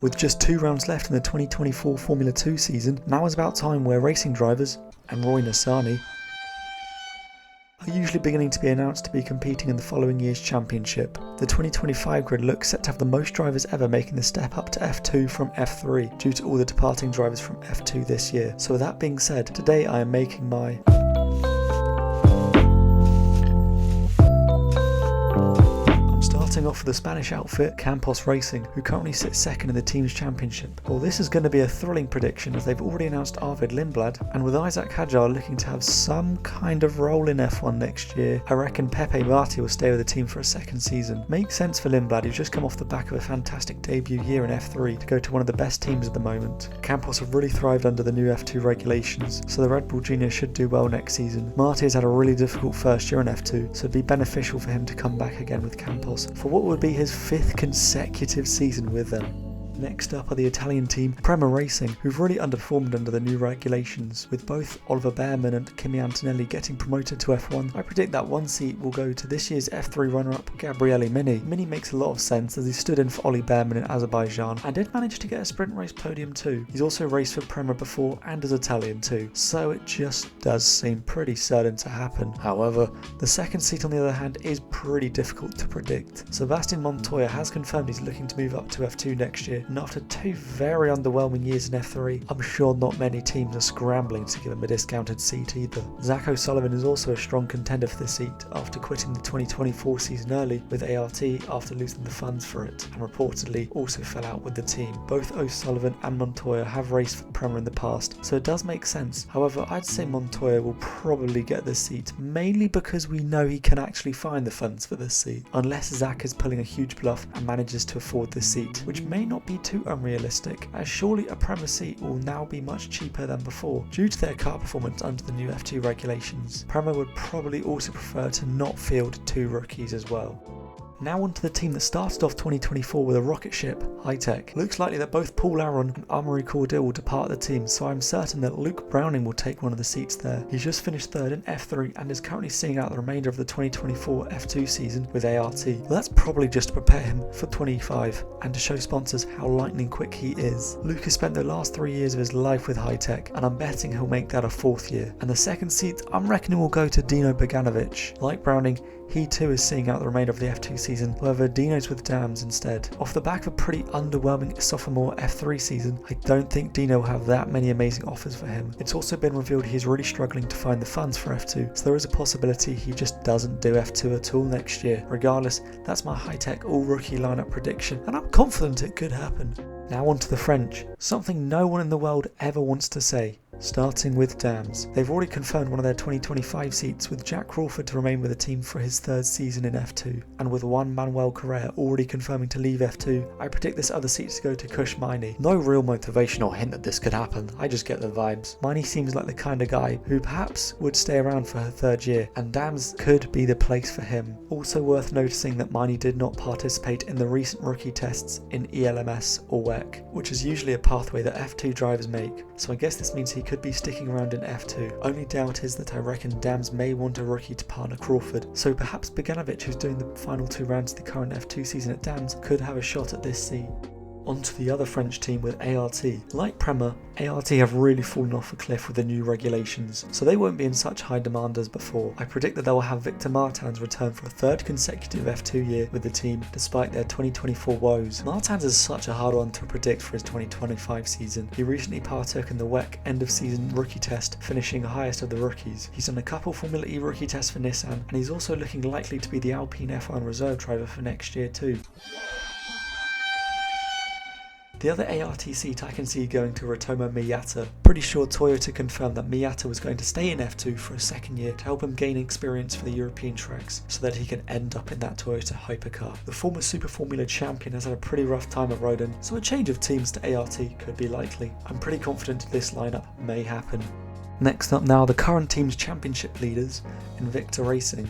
With just 2 rounds left in the 2024 Formula 2 season, now is about time where racing drivers, and Roy Nissany, are usually beginning to be announced to be competing in the following year's championship. The 2025 grid looks set to have the most drivers ever making the step up to F2 from F3 due to all the departing drivers from F2 this year. So with that being said, today I am making my starting off with the Spanish outfit Campos Racing, who currently sits second in the team's championship. Well, this is going to be a thrilling prediction as they've already announced Arvid Lindblad, and with Isaac Hadjar looking to have some kind of role in F1 next year, I reckon Pepe Marti will stay with the team for a second season. Makes sense for Lindblad, who's just come off the back of a fantastic debut year in F3 to go to one of the best teams at the moment. Campos have really thrived under the new F2 regulations, so the Red Bull Junior should do well next season. Marti has had a really difficult first year in F2, so it'd be beneficial for him to come back again with Campos for what would be his 5th consecutive season with them. Next up are the Italian team Prema Racing, who've really underperformed under the new regulations, with both Oliver Behrman and Kimi Antonelli getting promoted to F1. I predict that one seat will go to this year's F3 runner-up Gabriele Mini. Mini makes a lot of sense as he stood in for Ollie Behrman in Azerbaijan and did manage to get a sprint race podium too. He's also raced for Prema before and is Italian too, so it just does seem pretty certain to happen. However, the second seat on the other hand is pretty difficult to predict. Sebastian Montoya has confirmed he's looking to move up to F2 next year, and after 2 very underwhelming years in F3, I'm sure not many teams are scrambling to give him a discounted seat either. Zach O'Sullivan is also a strong contender for the seat after quitting the 2024 season early with ART after losing the funds for it, and reportedly also fell out with the team. Both O'Sullivan and Montoya have raced for Prema in the past, so it does make sense. However, I'd say Montoya will probably get the seat, mainly because we know he can actually find the funds for this seat, unless Zach is pulling a huge bluff and manages to afford this seat, which may not be too unrealistic, as surely a Prema seat will now be much cheaper than before due to their car performance under the new F2 regulations. Prema would probably also prefer to not field 2 rookies as well. Now on to the team that started off 2024 with a rocket ship, Hitech. Looks likely that both Paul Aron and Amaury Cordil will depart the team, so I'm certain that Luke Browning will take one of the seats there. He's just finished 3rd in F3 and is currently seeing out the remainder of the 2024 F2 season with ART. Well, that's probably just to prepare him for 25 and to show sponsors how lightning quick he is. Luke has spent the last 3 years of his life with Hitech, and I'm betting he'll make that a 4th year. And the second seat, I'm reckoning will go to Dino Beganovic. Like Browning, he too is seeing out the remainder of the F2 season, however Dino's with Dams instead. Off the back of a pretty underwhelming sophomore F3 season, I don't think Dino will have that many amazing offers for him. It's also been revealed he's really struggling to find the funds for F2, so there is a possibility he just doesn't do F2 at all next year. Regardless, that's my Hitech all-rookie lineup prediction, and I'm confident it could happen. Now on to the French, something no one in the world ever wants to say. Starting with Dams. They've already confirmed one of their 2025 seats, with Jack Crawford to remain with the team for his 3rd season in F2. And with Juan Manuel Correa already confirming to leave F2, I predict this other seat to go to Kush Miney. No real motivation or hint that this could happen, I just get the vibes. Miney seems like the kind of guy who perhaps would stay around for her 3rd year, and Dams could be the place for him. Also worth noticing that Miney did not participate in the recent rookie tests in ELMS or WEC, which is usually a pathway that F2 drivers make, so I guess this means he could be sticking around in F2. Only doubt is that I reckon Dams may want a rookie to partner Crawford, so perhaps Beganovic, who's doing the final 2 rounds of the current F2 season at Dams, could have a shot at this seat. On to the other French team with ART. Like Prema, ART have really fallen off a cliff with the new regulations, so they won't be in such high demand as before. I predict that they will have Victor Martins return for a 3rd consecutive F2 year with the team, despite their 2024 woes. Martins is such a hard one to predict for his 2025 season. He recently partook in the WEC end of season rookie test, finishing highest of the rookies. He's done a couple Formula E rookie tests for Nissan, and he's also looking likely to be the Alpine F1 reserve driver for next year too. The other ART seat I can see going to Rotoma Miyata. Pretty sure Toyota confirmed that Miyata was going to stay in F2 for a 2nd year to help him gain experience for the European tracks so that he can end up in that Toyota hypercar. The former Super Formula champion has had a pretty rough time at Rodin, so a change of teams to ART could be likely. I'm pretty confident this lineup may happen. Next up now, the current team's championship leaders, Invicta Racing.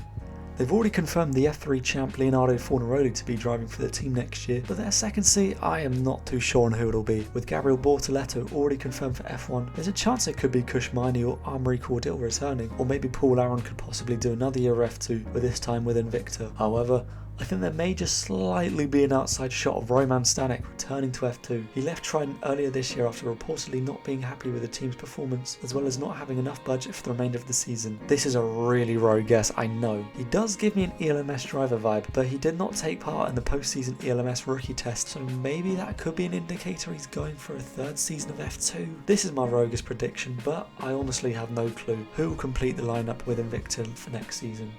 They've already confirmed the F3 champ Leonardo Fornaroli to be driving for the team next year, but their second seat I am not too sure on who it'll be. With Gabriel Bortoletto already confirmed for F1, there's a chance it could be Kush Miney or Amaury Cordil returning, or maybe Paul Aron could possibly do another year of F2, but this time with Invicta. However, I think there may just slightly be an outside shot of Roman Stanek returning to F2. He left Trident earlier this year after reportedly not being happy with the team's performance, as well as not having enough budget for the remainder of the season. This is a really rogue guess, I know. He does give me an ELMS driver vibe, but he did not take part in the postseason ELMS rookie test, so maybe that could be an indicator he's going for a third season of F2. This is my roguish prediction, but I honestly have no clue who will complete the lineup with Invicta for next season.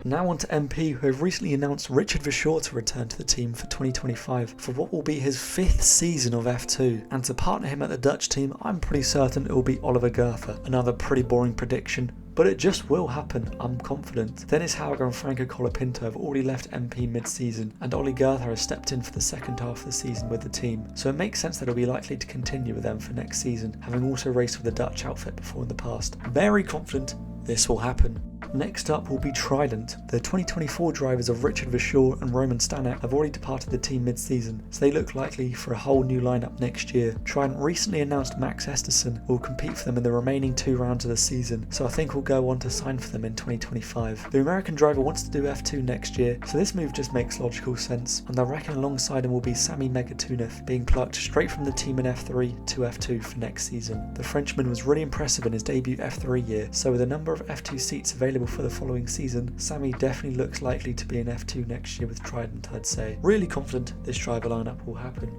Now on to MP, who have recently announced Richard Verschoor to return to the team for 2025 for what will be his 5th season of F2, and to partner him at the Dutch team, I'm pretty certain it will be Oliver Gerther. Another pretty boring prediction, but it just will happen, I'm confident. Dennis Hauger and Franco Colapinto have already left MP mid-season, and Ollie Gerther has stepped in for the second half of the season with the team, so it makes sense that he'll be likely to continue with them for next season, having also raced with the Dutch outfit before in the past. Very confident this will happen. Next up will be Trident. The 2024 drivers of Richard Verschoor and Roman Stanek have already departed the team mid-season, so they look likely for a whole new lineup next year. Trident recently announced Max Esterson will compete for them in the remaining 2 rounds of the season, so I think will go on to sign for them in 2025. The American driver wants to do F2 next year, so this move just makes logical sense, and I reckon alongside him will be Sami Megatunev, being plucked straight from the team in F3 to F2 for next season. The Frenchman was really impressive in his debut F3 year, so with a number of F2 seats available for the following season, Sami definitely looks likely to be in F2 next year with Trident, I'd say. Really confident this driver lineup will happen.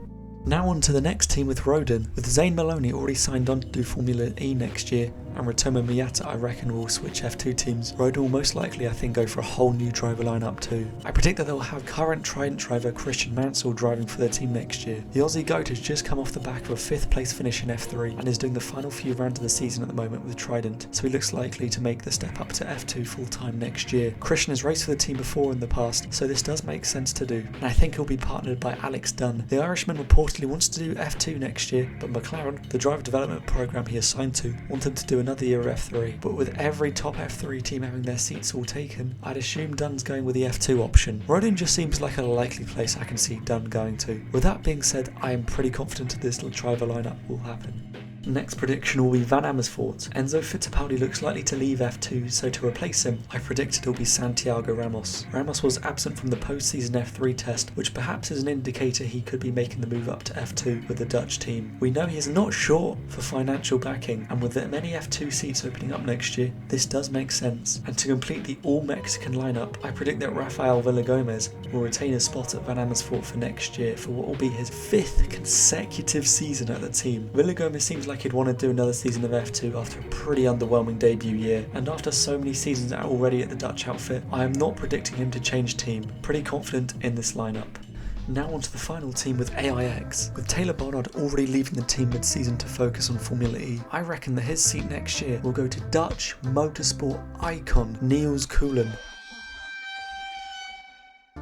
Now on to the next team with Rodin. With Zane Maloney already signed on to do Formula E next year, and Ratomo Miyata I reckon will switch F2 teams, Rodin will most likely I think go for a whole new driver lineup too. I predict that they'll have current Trident driver Christian Mansell driving for their team next year. The Aussie GOAT has just come off the back of a 5th place finish in F3 and is doing the final few rounds of the season at the moment with Trident, so he looks likely to make the step up to F2 full time next year. Christian has raced for the team before in the past, so this does make sense to do, and I think he'll be partnered by Alex Dunn. The Irishman reportedly wants to do F2 next year, but McLaren, the driver development program he is signed to, want him to do another year of F3. But with every top F3 team having their seats all taken, I'd assume Dunn's going with the F2 option. Rodin just seems like a likely place I can see Dunn going to. With that being said, I am pretty confident this driver lineup will happen. Next prediction will be Van Amersfoort. Enzo Fittipaldi looks likely to leave F2, so to replace him, I predict it'll be Santiago Ramos. Ramos was absent from the post-season F3 test, which perhaps is an indicator he could be making the move up to F2 with the Dutch team. We know he is not short for financial backing, and with many F2 seats opening up next year, this does make sense. And to complete the all-Mexican lineup, I predict that Rafael Villagomez will retain a spot at Van Amersfoort for next year for what will be his 5th consecutive season at the team. Villagomez seems like he'd want to do another season of F2 after a pretty underwhelming debut year, and after so many seasons already at the Dutch outfit, I am not predicting him to change team. Pretty confident in this lineup. Now on to the final team with AIX. With Taylor Barnard already leaving the team mid-season to focus on Formula E, I reckon that his seat next year will go to Dutch motorsport icon Niels Coulinan.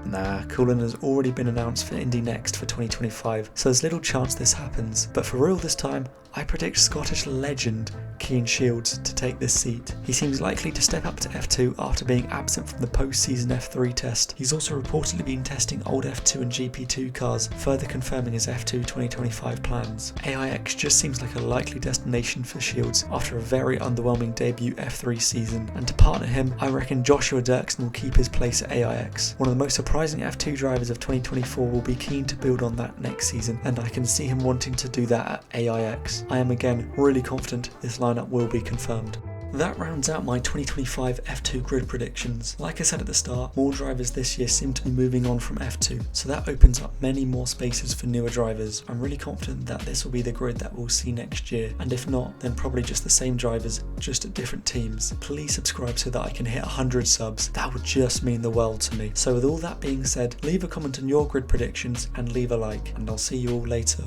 Nah, Coulinan has already been announced for Indy Next for 2025, so there's little chance this happens. But for real this time, I predict Scottish legend Cian Shields to take this seat. He seems likely to step up to F2 after being absent from the post-season F3 test. He's also reportedly been testing old F2 and GP2 cars, further confirming his F2 2025 plans. AIX just seems like a likely destination for Shields after a very underwhelming debut F3 season, and to partner him, I reckon Joshua Dirksen will keep his place at AIX. One of the most surprising F2 drivers of 2024 will be keen to build on that next season, and I can see him wanting to do that at AIX. I am again really confident this lineup will be confirmed. That rounds out my 2025 F2 grid predictions. Like I said at the start, more drivers this year seem to be moving on from F2, so that opens up many more spaces for newer drivers. I'm really confident that this will be the grid that we'll see next year, and if not, then probably just the same drivers, just at different teams. Please subscribe so that I can hit 100 subs, that would just mean the world to me. So with all that being said, leave a comment on your grid predictions and leave a like, and I'll see you all later.